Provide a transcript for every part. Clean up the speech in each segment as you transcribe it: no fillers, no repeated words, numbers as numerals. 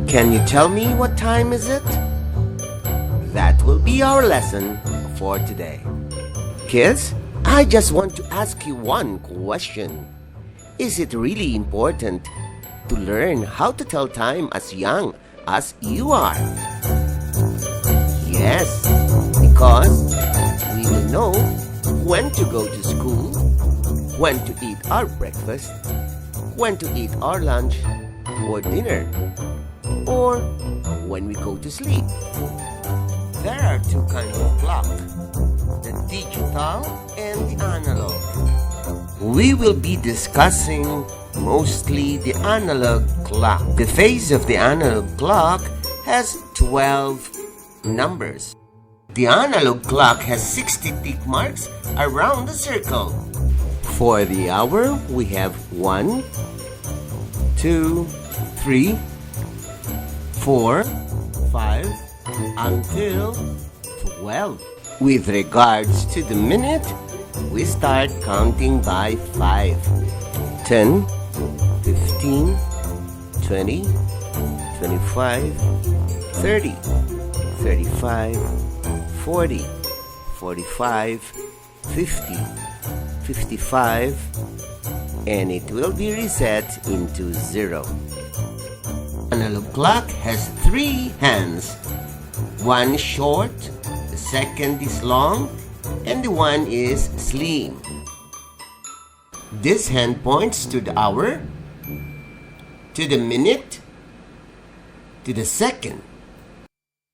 Can you tell me what time is it? That will be our lesson for today. Kids, I just want to ask you one question. Is it really important to learn how to tell time as young as you are? Yes, because we will know when to go to school, when to eat our breakfast, when to eat our lunch or dinner, or when we go to sleep. There are two kinds of clock, the digital and the analog. We will be discussing mostly the analog clock. The face of the analog clock has 12 numbers. The analog clock has 60 tick marks around the circle. For the hour, we have 1, 2, 3, 4, 5, until 12. With regards to the minute, we start counting by 5. 10, 15, 20, 25, 30, 35, 40, 45, 50, 55, and it will be reset into 0. Analog clock has 3 hands. One short, the second is long, and the one is slim. This hand points to the hour, to the minute, to the second.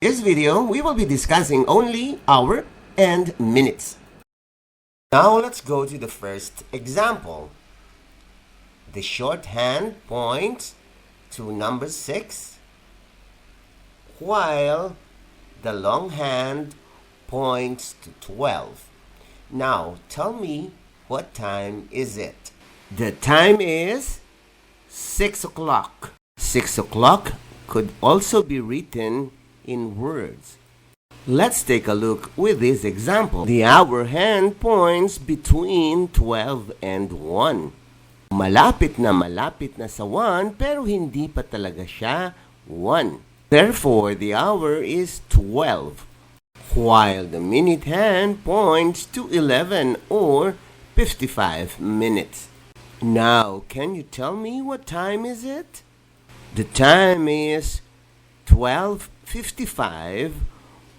This video, we will be discussing only hour and minutes. Now let's go to the first example. The short hand points to number 6, while the long hand points to 12. Now, tell me, what time is it? The time is 6 o'clock. 6 o'clock could also be written in words. Let's take a look with this example. The hour hand points between 12 and 1. Malapit na sa 1 pero hindi pa talaga siya 1. Therefore, the hour is 12, while the minute hand points to 11 or 55 minutes. Now, can you tell me what time is it? The time is 12:55,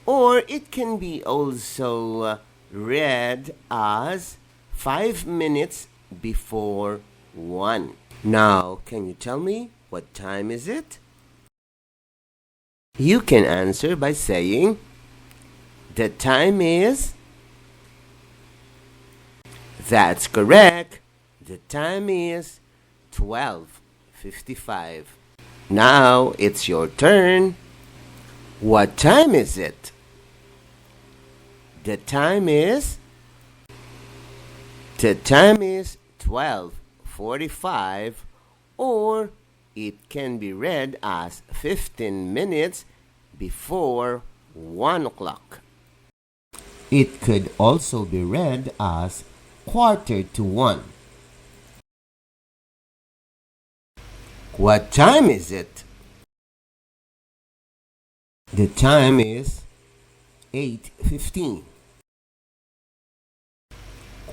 or it can be also read as 5 minutes before 1. Now, can you tell me what time is it? You can answer by saying, the time is... That's correct. The time is 12:55. Now it's your turn. What time is it? The time is 12:45, or it can be read as 15 minutes before 1 o'clock. It could also be read as 1:45. What time is it? The time is 8:15.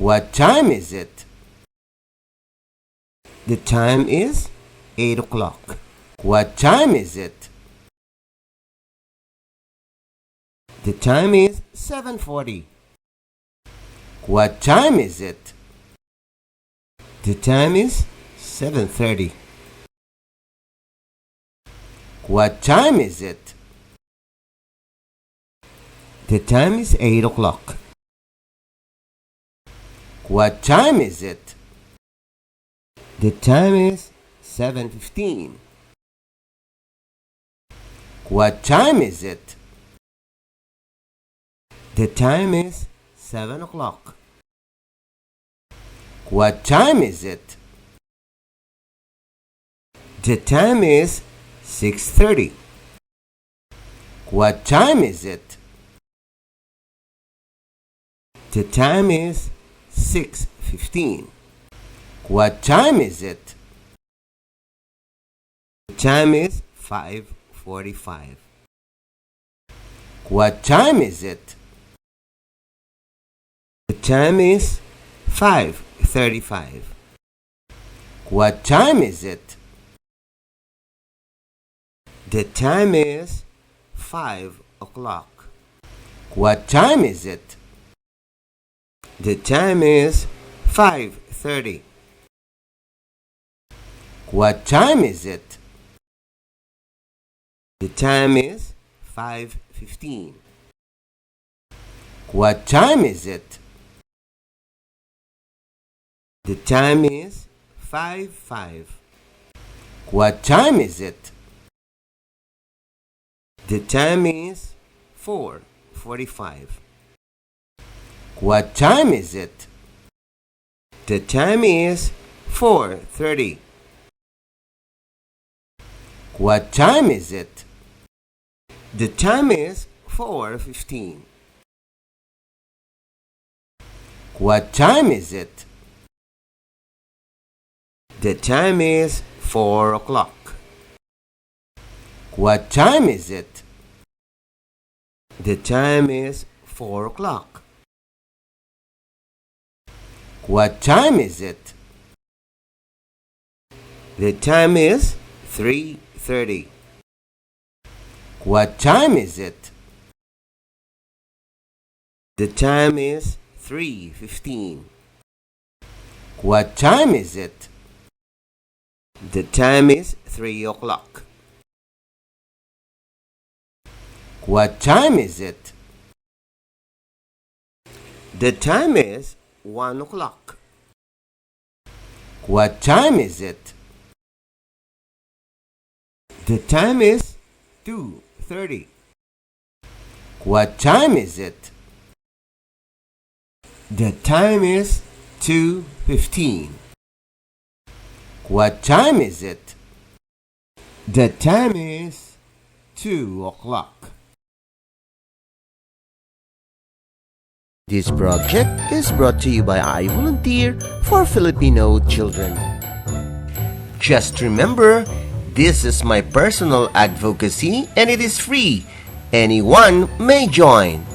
What time is it? The time is 8 o'clock. What time is it? The time is 7:40. What time is it? The time is 7:30. What time is it? The time is 8 o'clock. What time is it? The time is 7:15. What time is it? The time is 7 o'clock. What time is it? The time is 6:30. What time is it? The time is 6:15. What time is it? The time is 5:45. What time is it? The time is 5:35. What time is it? The time is 5 o'clock. What time is it? The time is 5:30. What time is it? The time is 5:15. What time is it? The time is 5:05. What time is it? The time is 4:45. What time is it? The time is 4:30. What time is it? The time is 4:15. What time is it? The time is 4 o'clock. What time is it? The time is 4 o'clock. What time is it? The time is 3:30. What time is it? The time is 3:15. What time is it? The time is 3 o'clock. What time is it? The time is 1 o'clock. What time is it? The time is 2:30. What time is it? The time is 2:15. What time is it? The time is 2 o'clock. This project is brought to you by I Volunteer for Filipino Children. Just remember, this is my personal advocacy and it is free. Anyone may join.